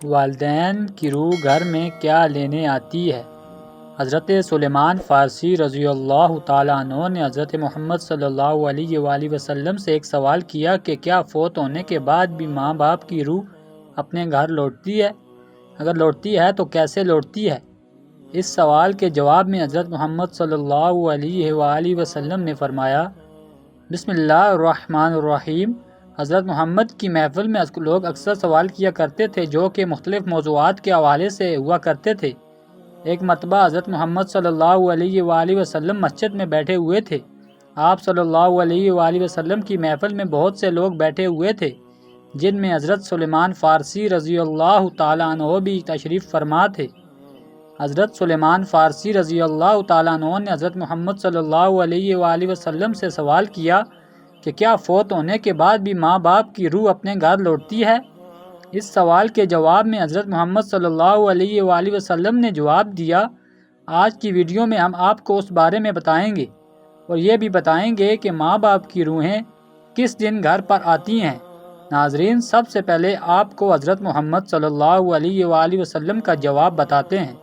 والدین کی روح گھر میں کیا لینے آتی ہے؟ حضرت سلیمان فارسی رضی اللہ تعالیٰ عنہ نے حضرت محمد صلی اللہ علیہ وآلہ وسلم سے ایک سوال کیا کہ کیا فوت ہونے کے بعد بھی ماں باپ کی روح اپنے گھر لوٹتی ہے؟ اگر لوٹتی ہے تو کیسے لوٹتی ہے؟ اس سوال کے جواب میں حضرت محمد صلی اللہ علیہ وآلہ وسلم نے فرمایا، بسم اللہ الرحمن الرحیم۔ حضرت محمد کی محفل میں لوگ اکثر سوال کیا کرتے تھے جو کہ مختلف موضوعات کے حوالے سے ہوا کرتے تھے۔ ایک مرتبہ حضرت محمد صلی اللہ علیہ وآلہ وسلم مسجد میں بیٹھے ہوئے تھے۔ آپ صلی اللہ علیہ وآلہ وسلم کی محفل میں بہت سے لوگ بیٹھے ہوئے تھے، جن میں حضرت سلیمان فارسی رضی اللہ تعالیٰ عنہ بھی تشریف فرما تھے۔ حضرت سلیمان فارسی رضی اللہ تعالیٰ عنہ نے حضرت محمد صلی اللہ علیہ وآلہ وسلم سے سوال کیا کہ کیا فوت ہونے کے بعد بھی ماں باپ کی روح اپنے گھر لوٹتی ہے؟ اس سوال کے جواب میں حضرت محمد صلی اللہ علیہ وآلہ وسلم نے جواب دیا، آج کی ویڈیو میں ہم آپ کو اس بارے میں بتائیں گے اور یہ بھی بتائیں گے کہ ماں باپ کی روحیں کس دن گھر پر آتی ہیں۔ ناظرین، سب سے پہلے آپ کو حضرت محمد صلی اللہ علیہ وآلہ وسلم کا جواب بتاتے ہیں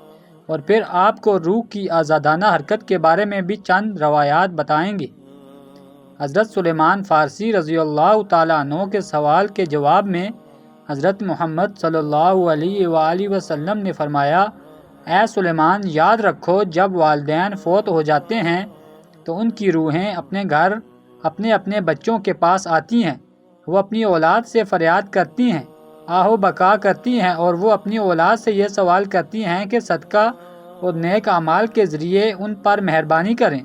اور پھر آپ کو روح کی آزادانہ حرکت کے بارے میں بھی چند روایات بتائیں گے۔ حضرت سلیمان فارسی رضی اللہ تعالیٰ عنہ کے سوال کے جواب میں حضرت محمد صلی اللہ علیہ وآلہ وسلم نے فرمایا، اے سلیمان، یاد رکھو جب والدین فوت ہو جاتے ہیں تو ان کی روحیں اپنے گھر اپنے اپنے بچوں کے پاس آتی ہیں۔ وہ اپنی اولاد سے فریاد کرتی ہیں، آہ و بکا کرتی ہیں اور وہ اپنی اولاد سے یہ سوال کرتی ہیں کہ صدقہ اور نیک اعمال کے ذریعے ان پر مہربانی کریں۔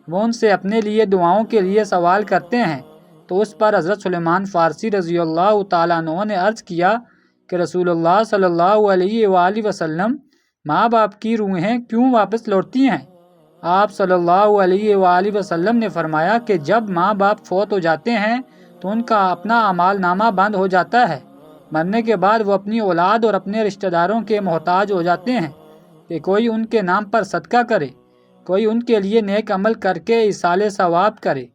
وہ ان سے اپنے لیے دعاؤں کے لیے سوال کرتے ہیں۔ تو اس پر حضرت سلیمان فارسی رضی اللہ تعالیٰ عنہ نے عرض کیا کہ رسول اللہ صلی اللہ علیہ وآلہ وسلم، ماں باپ کی روحیں کیوں واپس لوٹتی ہیں؟ آپ صلی اللہ علیہ وآلہ وسلم نے فرمایا کہ جب ماں باپ فوت ہو جاتے ہیں تو ان کا اپنا اعمال نامہ بند ہو جاتا ہے۔ مرنے کے بعد وہ اپنی اولاد اور اپنے رشتہ داروں کے محتاج ہو جاتے ہیں کہ کوئی ان کے نام پر صدقہ کرے، کوئی ان کے لیے نیک عمل کر کے ایصال ثواب کرے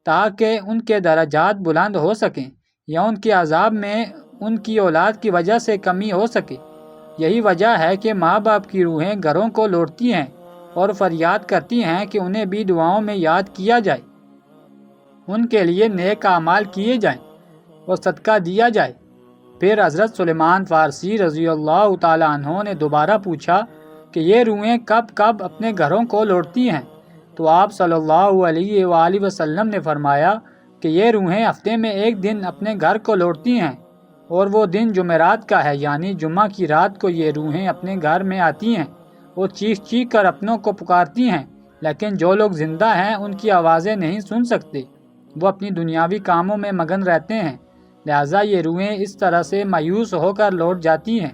تاکہ ان کے درجات بلند ہو سکیں یا ان کے عذاب میں ان کی اولاد کی وجہ سے کمی ہو سکے۔ یہی وجہ ہے کہ ماں باپ کی روحیں گھروں کو لوٹتی ہیں اور فریاد کرتی ہیں کہ انہیں بھی دعاؤں میں یاد کیا جائے، ان کے لیے نیک اعمال کیے جائیں اور صدقہ دیا جائے۔ پھر حضرت سلیمان فارسی رضی اللہ تعالیٰ عنہ نے دوبارہ پوچھا کہ یہ روحیں کب کب اپنے گھروں کو لوٹتی ہیں؟ تو آپ صلی اللہ علیہ وآلہ وسلم نے فرمایا کہ یہ روحیں ہفتے میں ایک دن اپنے گھر کو لوٹتی ہیں اور وہ دن جمعرات کا ہے، یعنی جمعہ کی رات کو یہ روحیں اپنے گھر میں آتی ہیں اور چیخ چیخ کر اپنوں کو پکارتی ہیں، لیکن جو لوگ زندہ ہیں ان کی آوازیں نہیں سن سکتے، وہ اپنی دنیاوی کاموں میں مگن رہتے ہیں، لہٰذا یہ روحیں اس طرح سے مایوس ہو کر لوٹ جاتی ہیں،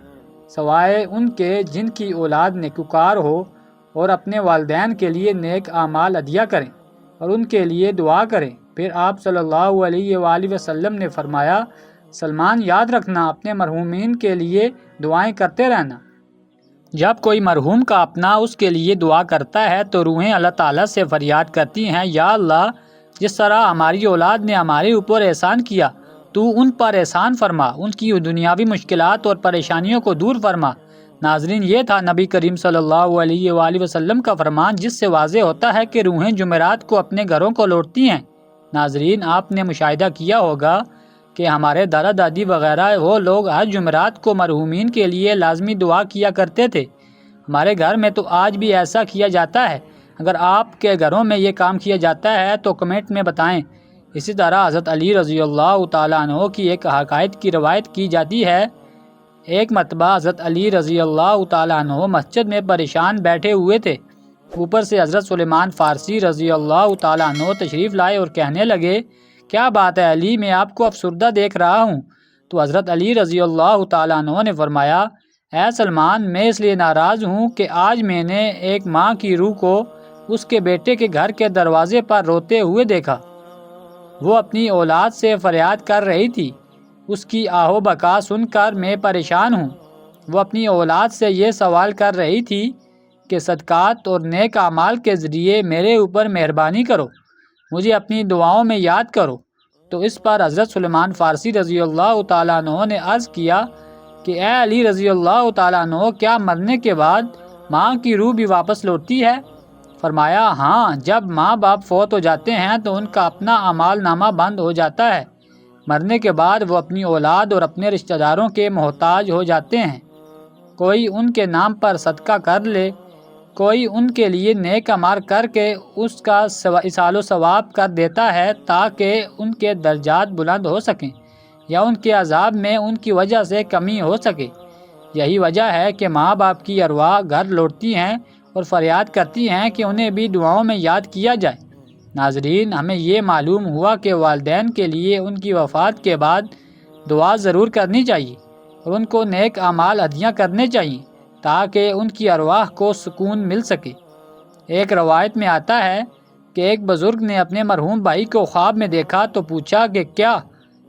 سوائے ان کے جن کی اولاد نیکوکار ہو اور اپنے والدین کے لیے نیک اعمال عطیہ کریں اور ان کے لیے دعا کریں۔ پھر آپ صلی اللہ علیہ وآلہ وسلم نے فرمایا، سلمان، یاد رکھنا، اپنے مرحومین کے لیے دعائیں کرتے رہنا۔ جب کوئی مرحوم کا اپنا اس کے لیے دعا کرتا ہے تو روحیں اللہ تعالیٰ سے فریاد کرتی ہیں، یا اللہ، جس طرح ہماری اولاد نے ہمارے اوپر احسان کیا، تو ان پر احسان فرما، ان کی دنیاوی مشکلات اور پریشانیوں کو دور فرما۔ ناظرین، یہ تھا نبی کریم صلی اللہ علیہ وآلہ وسلم کا فرمان، جس سے واضح ہوتا ہے کہ روحیں جمعرات کو اپنے گھروں کو لوٹتی ہیں۔ ناظرین، آپ نے مشاہدہ کیا ہوگا کہ ہمارے دادا دادی وغیرہ وہ لوگ ہر جمعرات کو مرحومین کے لیے لازمی دعا کیا کرتے تھے۔ ہمارے گھر میں تو آج بھی ایسا کیا جاتا ہے۔ اگر آپ کے گھروں میں یہ کام کیا جاتا ہے تو کمنٹ میں بتائیں۔ اسی طرح حضرت علی رضی اللہ تعالیٰ عنہ کی ایک حکایت کی روایت کی جاتی ہے، ایک مرتبہ حضرت علی رضی اللہ تعالیٰ عنہ مسجد میں پریشان بیٹھے ہوئے تھے، اوپر سے حضرت سلیمان فارسی رضی اللہ تعالیٰ عنہ تشریف لائے اور کہنے لگے، کیا بات ہے علی، میں آپ کو افسردہ دیکھ رہا ہوں۔ تو حضرت علی رضی اللہ تعالیٰ عنہ نے فرمایا، اے سلمان، میں اس لیے ناراض ہوں کہ آج میں نے ایک ماں کی روح کو اس کے بیٹے کے گھر کے دروازے پر روتے ہوئے دیکھا۔ وہ اپنی اولاد سے فریاد کر رہی تھی، اس کی آہ و بکا سن کر میں پریشان ہوں۔ وہ اپنی اولاد سے یہ سوال کر رہی تھی کہ صدقات اور نیک اعمال کے ذریعے میرے اوپر مہربانی کرو، مجھے اپنی دعاؤں میں یاد کرو۔ تو اس پر حضرت سلیمان فارسی رضی اللہ تعالیٰ عنہ نے عرض کیا کہ اے علی رضی اللہ تعالیٰ عنہ، کیا مرنے کے بعد ماں کی روح بھی واپس لوٹتی ہے؟ فرمایا ہاں، جب ماں باپ فوت ہو جاتے ہیں تو ان کا اپنا اعمال نامہ بند ہو جاتا ہے۔ مرنے کے بعد وہ اپنی اولاد اور اپنے رشتہ داروں کے محتاج ہو جاتے ہیں۔ کوئی ان کے نام پر صدقہ کر لے، کوئی ان کے لیے نیک اعمال کر کے اس کا ایصال و ثواب کر دیتا ہے تاکہ ان کے درجات بلند ہو سکیں یا ان کے عذاب میں ان کی وجہ سے کمی ہو سکے۔ یہی وجہ ہے کہ ماں باپ کی ارواح گھر لوٹتی ہیں اور فریاد کرتی ہیں کہ انہیں بھی دعاؤں میں یاد کیا جائے۔ ناظرین، ہمیں یہ معلوم ہوا کہ والدین کے لیے ان کی وفات کے بعد دعا ضرور کرنی چاہیے اور ان کو نیک اعمال ہدیہ کرنے چاہیے تاکہ ان کی ارواح کو سکون مل سکے۔ ایک روایت میں آتا ہے کہ ایک بزرگ نے اپنے مرحوم بھائی کو خواب میں دیکھا تو پوچھا کہ کیا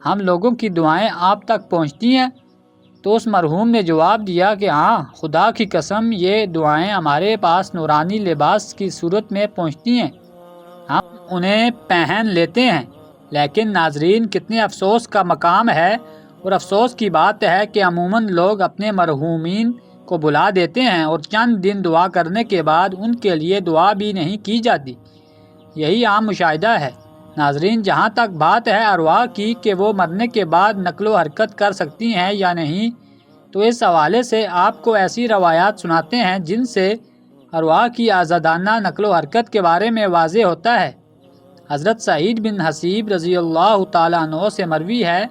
ہم لوگوں کی دعائیں آپ تک پہنچتی ہیں؟ تو اس مرحوم نے جواب دیا کہ ہاں، خدا کی قسم یہ دعائیں ہمارے پاس نورانی لباس کی صورت میں پہنچتی ہیں، ہم انہیں پہن لیتے ہیں۔ لیکن ناظرین، کتنے افسوس کا مقام ہے اور افسوس کی بات ہے کہ عموماً لوگ اپنے مرحومین کو بلا دیتے ہیں اور چند دن دعا کرنے کے بعد ان کے لیے دعا بھی نہیں کی جاتی۔ یہی عام مشاہدہ ہے۔ ناظرین، جہاں تک بات ہے ارواح کی کہ وہ مرنے کے بعد نقل و حرکت کر سکتی ہیں یا نہیں، تو اس حوالے سے آپ کو ایسی روایات سناتے ہیں جن سے ارواح کی آزادانہ نقل و حرکت کے بارے میں واضح ہوتا ہے۔ حضرت سعید بن حسیب رضی اللہ تعالیٰ عنہ سے مروی ہے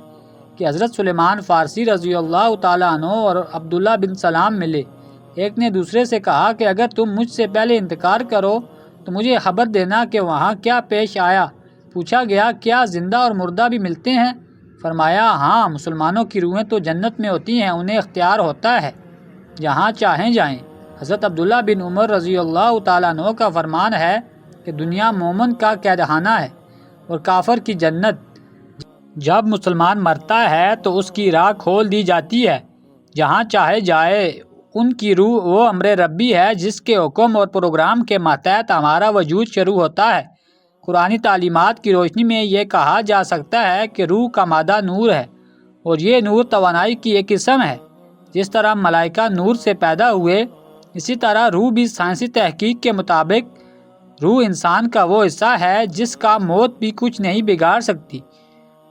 کہ حضرت سلیمان فارسی رضی اللہ تعالیٰ عنہ اور عبداللہ بن سلام ملے۔ ایک نے دوسرے سے کہا کہ اگر تم مجھ سے پہلے انتقال کرو تو مجھے خبر دینا کہ وہاں کیا پیش آیا۔ پوچھا گیا کیا زندہ اور مردہ بھی ملتے ہیں؟ فرمایا ہاں، مسلمانوں کی روحیں تو جنت میں ہوتی ہیں، انہیں اختیار ہوتا ہے جہاں چاہیں جائیں۔ حضرت عبداللہ بن عمر رضی اللہ تعالیٰ عنہ کا فرمان ہے کہ دنیا مومن کا قیدخانہ ہے اور کافر کی جنت۔ جب مسلمان مرتا ہے تو اس کی راہ کھول دی جاتی ہے جہاں چاہے جائے۔ ان کی روح وہ امر ربی ہے جس کے حکم اور پروگرام کے ماتحت ہمارا وجود شروع ہوتا ہے۔ قرآنی تعلیمات کی روشنی میں یہ کہا جا سکتا ہے کہ روح کا مادہ نور ہے اور یہ نور توانائی کی ایک قسم ہے۔ جس طرح ملائکہ نور سے پیدا ہوئے، اسی طرح روح بھی سائنسی تحقیق کے مطابق روح انسان کا وہ حصہ ہے جس کا موت بھی کچھ نہیں بگاڑ سکتی۔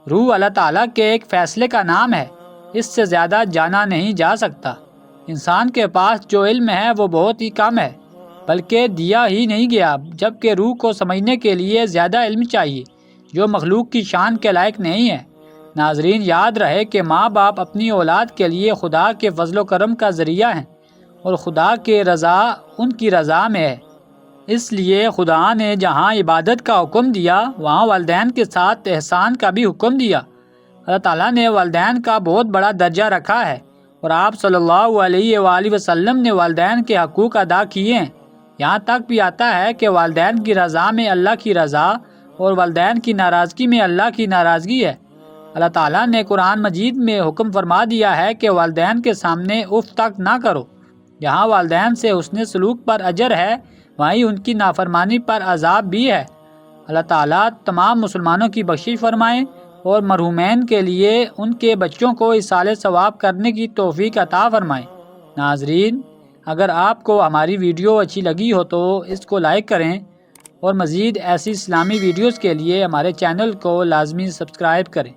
روح اللہ تعالیٰ کے ایک فیصلے کا نام ہے، اس سے زیادہ جانا نہیں جا سکتا۔ انسان کے پاس جو علم ہے وہ بہت ہی کم ہے، بلکہ دیا ہی نہیں گیا، جبکہ روح کو سمجھنے کے لیے زیادہ علم چاہیے جو مخلوق کی شان کے لائق نہیں ہے۔ ناظرین، یاد رہے کہ ماں باپ اپنی اولاد کے لیے خدا کے فضل و کرم کا ذریعہ ہیں اور خدا کی رضا ان کی رضا میں ہے۔ اس لیے خدا نے جہاں عبادت کا حکم دیا وہاں والدین کے ساتھ احسان کا بھی حکم دیا۔ اللہ تعالیٰ نے والدین کا بہت بڑا درجہ رکھا ہے اور آپ صلی اللہ علیہ وآلہ وسلم نے والدین کے حقوق ادا کیے ہیں۔ یہاں تک بھی آتا ہے کہ والدین کی رضا میں اللہ کی رضا اور والدین کی ناراضگی میں اللہ کی ناراضگی ہے۔ اللہ تعالیٰ نے قرآن مجید میں حکم فرما دیا ہے کہ والدین کے سامنے اف تک نہ کرو۔ جہاں والدین سے حسن سلوک پر اجر ہے، وہیں ان کی نافرمانی پر عذاب بھی ہے۔ اللہ تعالیٰ تمام مسلمانوں کی بخشش فرمائیں اور مرحومین کے لیے ان کے بچوں کو ایصال ثواب کرنے کی توفیق عطا فرمائیں۔ ناظرین، اگر آپ کو ہماری ویڈیو اچھی لگی ہو تو اس کو لائک کریں اور مزید ایسی اسلامی ویڈیوز کے لیے ہمارے چینل کو لازمی سبسکرائب کریں۔